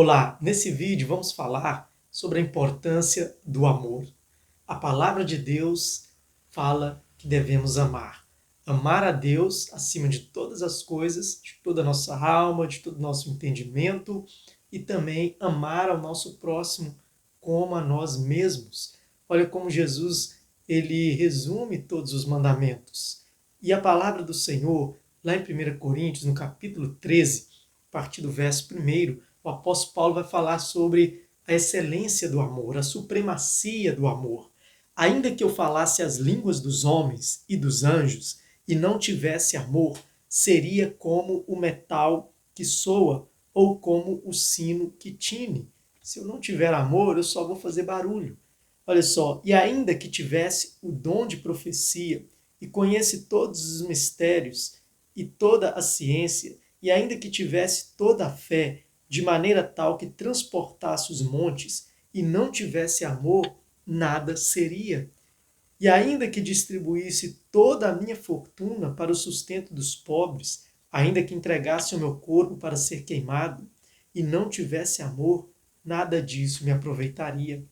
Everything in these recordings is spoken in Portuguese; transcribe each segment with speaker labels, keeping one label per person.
Speaker 1: Olá, nesse vídeo vamos falar sobre a importância do amor. A palavra de Deus fala que devemos amar. Amar a Deus acima de todas as coisas, de toda a nossa alma, de todo o nosso entendimento e também amar ao nosso próximo como a nós mesmos. Olha como Jesus ele resume todos os mandamentos. E a palavra do Senhor, lá em 1 Coríntios, no capítulo 13, a partir do verso 1, o apóstolo Paulo vai falar sobre a excelência do amor, a supremacia do amor. Ainda que eu falasse as línguas dos homens e dos anjos e não tivesse amor, seria como o metal que soa ou como o sino que tine. Se eu não tiver amor, eu só vou fazer barulho. Olha só, e ainda que tivesse o dom de profecia e conhece todos os mistérios e toda a ciência, e ainda que tivesse toda a fé, de maneira tal que transportasse os montes e não tivesse amor, nada seria. E ainda que distribuísse toda a minha fortuna para o sustento dos pobres, ainda que entregasse o meu corpo para ser queimado e não tivesse amor, nada disso me aproveitaria.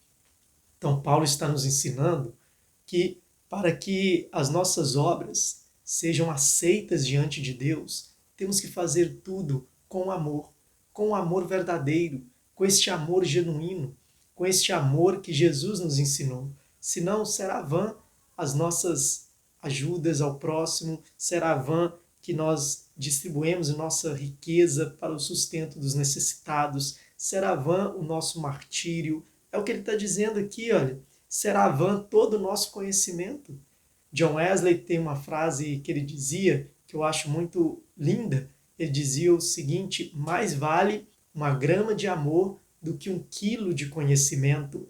Speaker 1: Então, Paulo está nos ensinando que para que as nossas obras sejam aceitas diante de Deus, temos que fazer tudo com amor verdadeiro, com este amor genuíno, com este amor que Jesus nos ensinou. Senão será vã as nossas ajudas ao próximo, será vã que nós distribuímos nossa riqueza para o sustento dos necessitados, será vã o nosso martírio. É o que ele está dizendo aqui, olha, será vã todo o nosso conhecimento. John Wesley tem uma frase que ele dizia, que eu acho muito linda. Ele dizia o seguinte: mais vale uma grama de amor do que um quilo de conhecimento.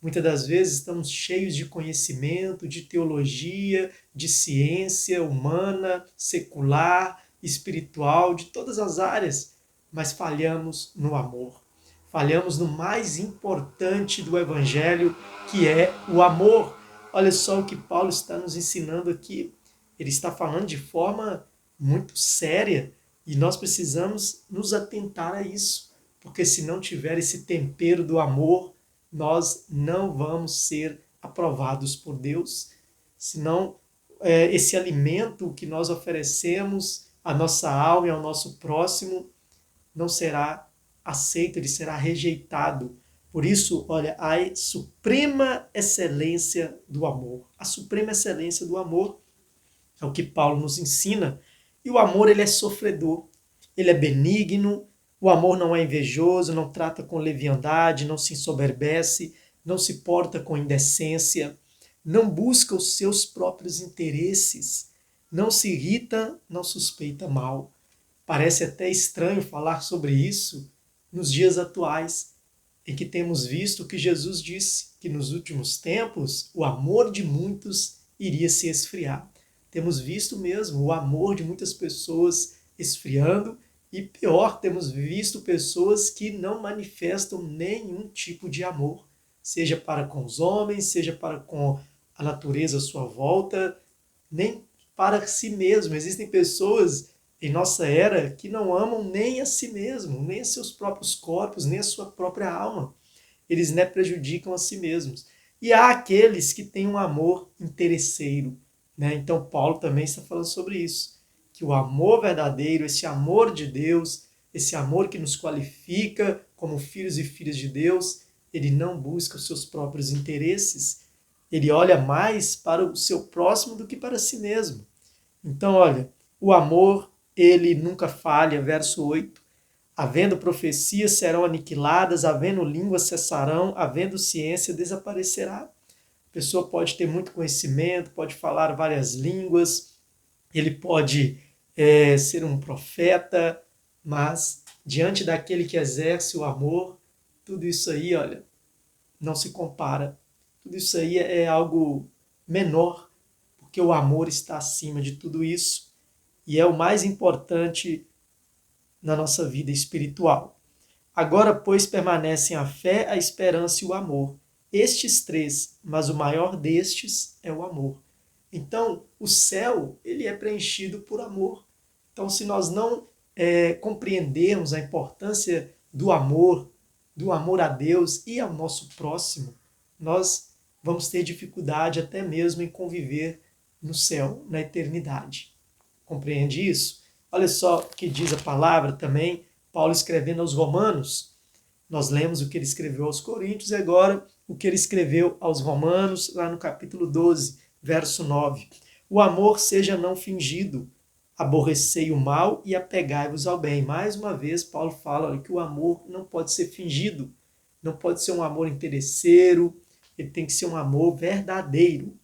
Speaker 1: Muitas das vezes estamos cheios de conhecimento, de teologia, de ciência humana, secular, espiritual, de todas as áreas, mas falhamos no amor. Falhamos no mais importante do Evangelho, que é o amor. Olha só o que Paulo está nos ensinando aqui. Ele está falando de forma muito séria e nós precisamos nos atentar a isso, porque se não tiver esse tempero do amor, nós não vamos ser aprovados por Deus. Senão, esse alimento que nós oferecemos à nossa alma e ao nosso próximo não será aceito, ele será rejeitado. Por isso, olha, a suprema excelência do amor. A suprema excelência do amor é o que Paulo nos ensina. E o amor, ele é sofredor, ele é benigno, o amor não é invejoso, não trata com leviandade, não se ensoberbece, não se porta com indecência, não busca os seus próprios interesses, não se irrita, não suspeita mal. Parece até estranho falar sobre isso nos dias atuais, em que temos visto que Jesus disse que nos últimos tempos o amor de muitos iria se esfriar. Temos visto mesmo o amor de muitas pessoas esfriando e pior, temos visto pessoas que não manifestam nenhum tipo de amor, seja para com os homens, seja para com a natureza à sua volta, nem para si mesmo. Existem pessoas em nossa era que não amam nem a si mesmo, nem a seus próprios corpos, nem a sua própria alma. Eles prejudicam a si mesmos. E há aqueles que têm um amor interesseiro. Então Paulo também está falando sobre isso, que o amor verdadeiro, esse amor de Deus, esse amor que nos qualifica como filhos e filhas de Deus, ele não busca os seus próprios interesses, ele olha mais para o seu próximo do que para si mesmo. Então, olha, o amor, ele nunca falha, verso 8. Havendo profecias serão aniquiladas, havendo línguas cessarão, havendo ciência desaparecerá. A pessoa pode ter muito conhecimento, pode falar várias línguas, ele pode ser um profeta, mas diante daquele que exerce o amor, tudo isso aí, olha, não se compara. Tudo isso aí é algo menor, porque o amor está acima de tudo isso e é o mais importante na nossa vida espiritual. Agora, pois, permanecem a fé, a esperança e o amor. Estes três, mas o maior destes é o amor. Então, o céu, ele é preenchido por amor. Então, se nós não compreendermos a importância do amor do amor a Deus e ao nosso próximo, nós vamos ter dificuldade até mesmo em conviver no céu, na eternidade. Compreende isso? Olha só o que diz a palavra também, Paulo escrevendo aos Romanos. Nós lemos o que ele escreveu aos Coríntios e agora o que ele escreveu aos Romanos, lá no capítulo 12, verso 9. O amor seja não fingido, aborrecei o mal e apegai-vos ao bem. Mais uma vez, Paulo fala que o amor não pode ser fingido, não pode ser um amor interesseiro, ele tem que ser um amor verdadeiro.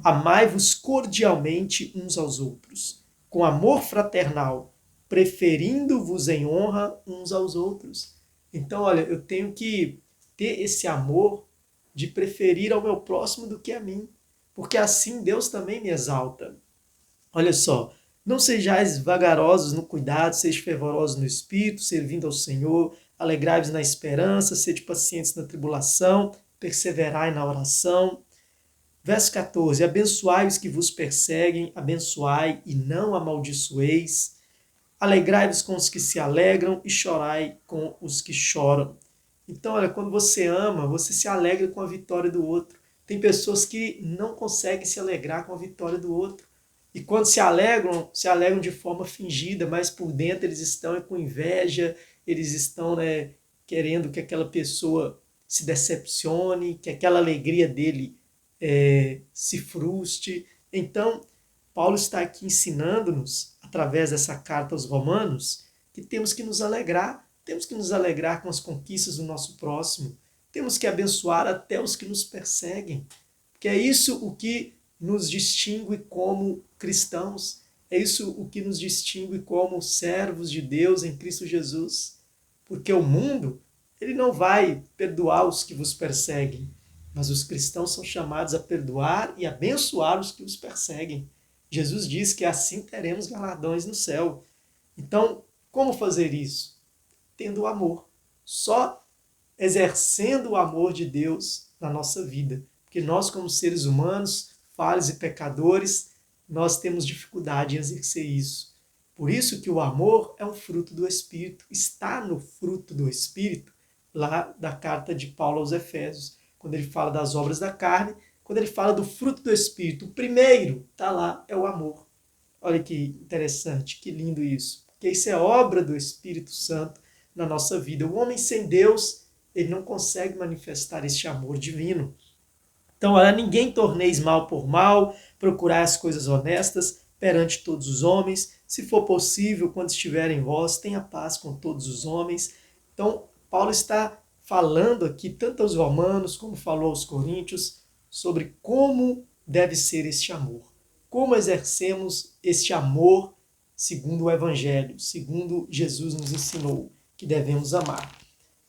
Speaker 1: Amai-vos cordialmente uns aos outros, com amor fraternal, preferindo-vos em honra uns aos outros. Então, olha, eu tenho que ter esse amor de preferir ao meu próximo do que a mim, porque assim Deus também me exalta. Olha só, não sejais vagarosos no cuidado, sejam fervorosos no espírito, servindo ao Senhor, alegrai-vos na esperança, sede pacientes na tribulação, perseverai na oração. Verso 14, abençoai os que vos perseguem, abençoai e não amaldiçoeis. Alegrai-vos com os que se alegram e chorai com os que choram. Então, olha, quando você ama, você se alegra com a vitória do outro. Tem pessoas que não conseguem se alegrar com a vitória do outro. E quando se alegram de forma fingida, mas por dentro eles estão com inveja, eles estão querendo que aquela pessoa se decepcione, que aquela alegria dele se frustre. Então, Paulo está aqui ensinando-nos, através dessa carta aos Romanos, que temos que nos alegrar com as conquistas do nosso próximo, temos que abençoar até os que nos perseguem, porque é isso o que nos distingue como cristãos, é isso o que nos distingue como servos de Deus em Cristo Jesus, porque o mundo, ele não vai perdoar os que vos perseguem, mas os cristãos são chamados a perdoar e abençoar os que os perseguem. Jesus diz que assim teremos galardões no céu. Então, como fazer isso? Tendo amor. Só exercendo o amor de Deus na nossa vida. Porque nós, como seres humanos, falhos e pecadores, nós temos dificuldade em exercer isso. Por isso que o amor é um fruto do Espírito. Está no fruto do Espírito, lá da carta de Paulo aos Efésios. Quando ele fala das obras da carne, quando ele fala do fruto do Espírito, o primeiro está lá, é o amor. Olha que interessante, que lindo isso. Porque isso é obra do Espírito Santo na nossa vida. O homem sem Deus, ele não consegue manifestar este amor divino. Então, olha, ninguém torneis mal por mal, procurai as coisas honestas perante todos os homens. Se for possível, quando estiver em vós, tenha paz com todos os homens. Então, Paulo está falando aqui, tanto aos romanos, como falou aos coríntios, sobre como deve ser este amor. Como exercemos este amor segundo o Evangelho, segundo Jesus nos ensinou que devemos amar.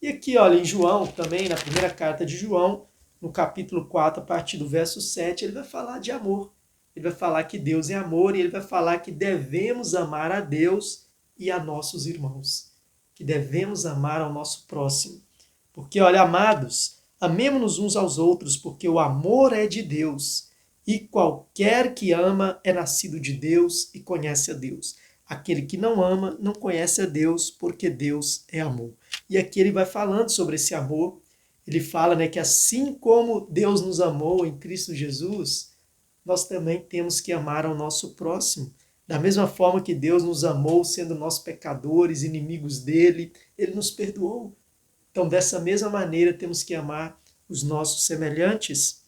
Speaker 1: E aqui, olha, em João, também, na primeira carta de João, no capítulo 4, a partir do verso 7, ele vai falar de amor. Ele vai falar que Deus é amor e ele vai falar que devemos amar a Deus e a nossos irmãos. Que devemos amar ao nosso próximo. Porque, olha, amados, amemo-nos uns aos outros, porque o amor é de Deus. E qualquer que ama é nascido de Deus e conhece a Deus. Aquele que não ama não conhece a Deus, porque Deus é amor. E aqui ele vai falando sobre esse amor. Ele fala que assim como Deus nos amou em Cristo Jesus, nós também temos que amar ao nosso próximo. Da mesma forma que Deus nos amou, sendo nós pecadores, inimigos dele, ele nos perdoou. Então, dessa mesma maneira, temos que amar os nossos semelhantes,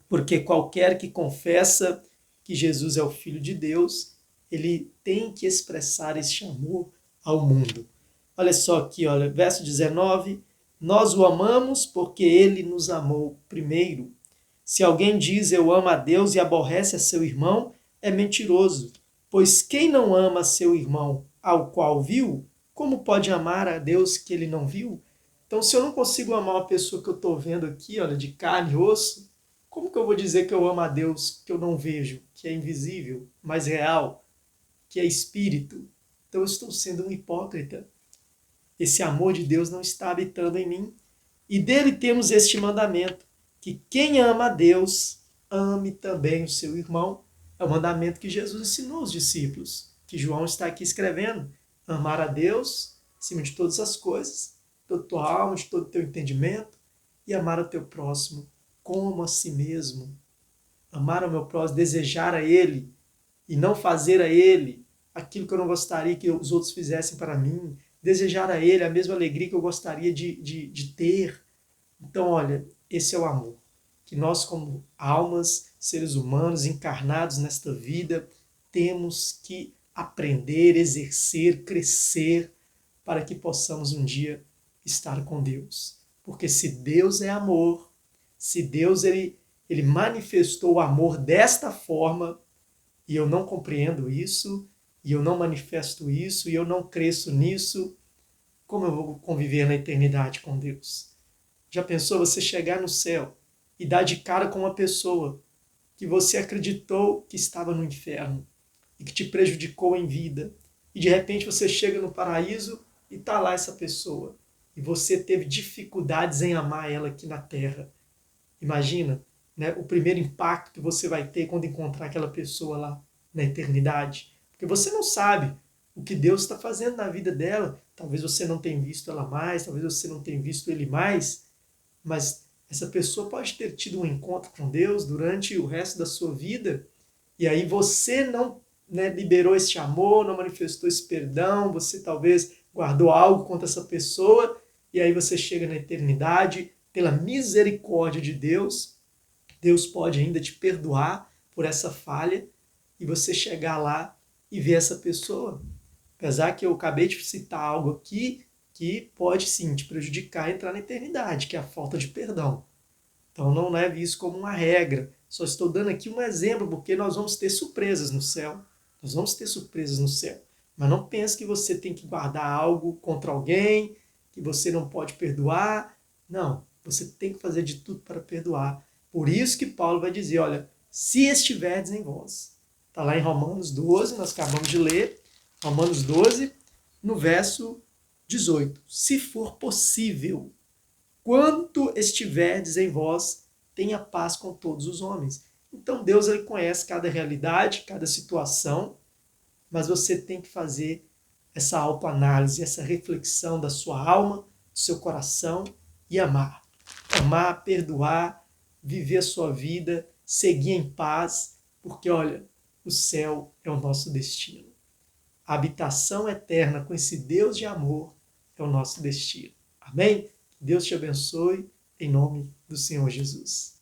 Speaker 1: porque qualquer que confessa que Jesus é o Filho de Deus, ele tem que expressar este amor ao mundo. Olha só aqui, olha, verso 19, nós o amamos porque ele nos amou primeiro. Se alguém diz eu amo a Deus e aborrece a seu irmão, é mentiroso, pois quem não ama seu irmão ao qual viu, como pode amar a Deus que ele não viu? Então, se eu não consigo amar uma pessoa que eu estou vendo aqui, olha, de carne e osso, como que eu vou dizer que eu amo a Deus que eu não vejo, que é invisível, mas real, que é espírito? Então, eu estou sendo um hipócrita. Esse amor de Deus não está habitando em mim. E dele temos este mandamento, que quem ama a Deus, ame também o seu irmão. É o mandamento que Jesus ensinou aos discípulos, que João está aqui escrevendo. Amar a Deus acima de todas as coisas. toda a tua alma, de todo o teu entendimento, e amar o teu próximo como a si mesmo. Amar o meu próximo, desejar a ele, e não fazer a ele aquilo que eu não gostaria que os outros fizessem para mim, desejar a ele a mesma alegria que eu gostaria de ter. Então, olha, esse é o amor. Que nós, como almas, seres humanos, encarnados nesta vida, temos que aprender, exercer, crescer, para que possamos um dia estar com Deus. Porque se Deus é amor, se Deus ele manifestou o amor desta forma, e eu não compreendo isso, e eu não manifesto isso, e eu não cresço nisso, como eu vou conviver na eternidade com Deus? Já pensou você chegar no céu e dar de cara com uma pessoa que você acreditou que estava no inferno e que te prejudicou em vida, e de repente você chega no paraíso e está lá essa pessoa, e você teve dificuldades em amar ela aqui na terra? Imagina, né, o primeiro impacto que você vai ter quando encontrar aquela pessoa lá na eternidade. Porque você não sabe o que Deus está fazendo na vida dela. Talvez você não tenha visto ela mais, talvez você não tenha visto ele mais, mas essa pessoa pode ter tido um encontro com Deus durante o resto da sua vida, e aí você não, né, liberou esse amor, não manifestou esse perdão, você talvez guardou algo contra essa pessoa, e aí você chega na eternidade, pela misericórdia de Deus, Deus pode ainda te perdoar por essa falha, e você chegar lá e ver essa pessoa. Apesar que eu acabei de citar algo aqui que pode sim te prejudicar e entrar na eternidade, que é a falta de perdão. Então não leve isso como uma regra. Só estou dando aqui um exemplo, porque nós vamos ter surpresas no céu. Nós vamos ter surpresas no céu. Mas não pense que você tem que guardar algo contra alguém, que você não pode perdoar. Não, você tem que fazer de tudo para perdoar. Por isso que Paulo vai dizer, olha, se estiverdes em vós. Está lá em Romanos 12, nós acabamos de ler, Romanos 12, no verso 18. Se for possível, quanto estiverdes em vós, tenha paz com todos os homens. Então Deus ele conhece cada realidade, cada situação, mas você tem que fazer essa autoanálise, essa reflexão da sua alma, do seu coração e amar. Amar, perdoar, viver a sua vida, seguir em paz, porque olha, o céu é o nosso destino. A habitação eterna com esse Deus de amor é o nosso destino. Amém? Deus te abençoe, em nome do Senhor Jesus.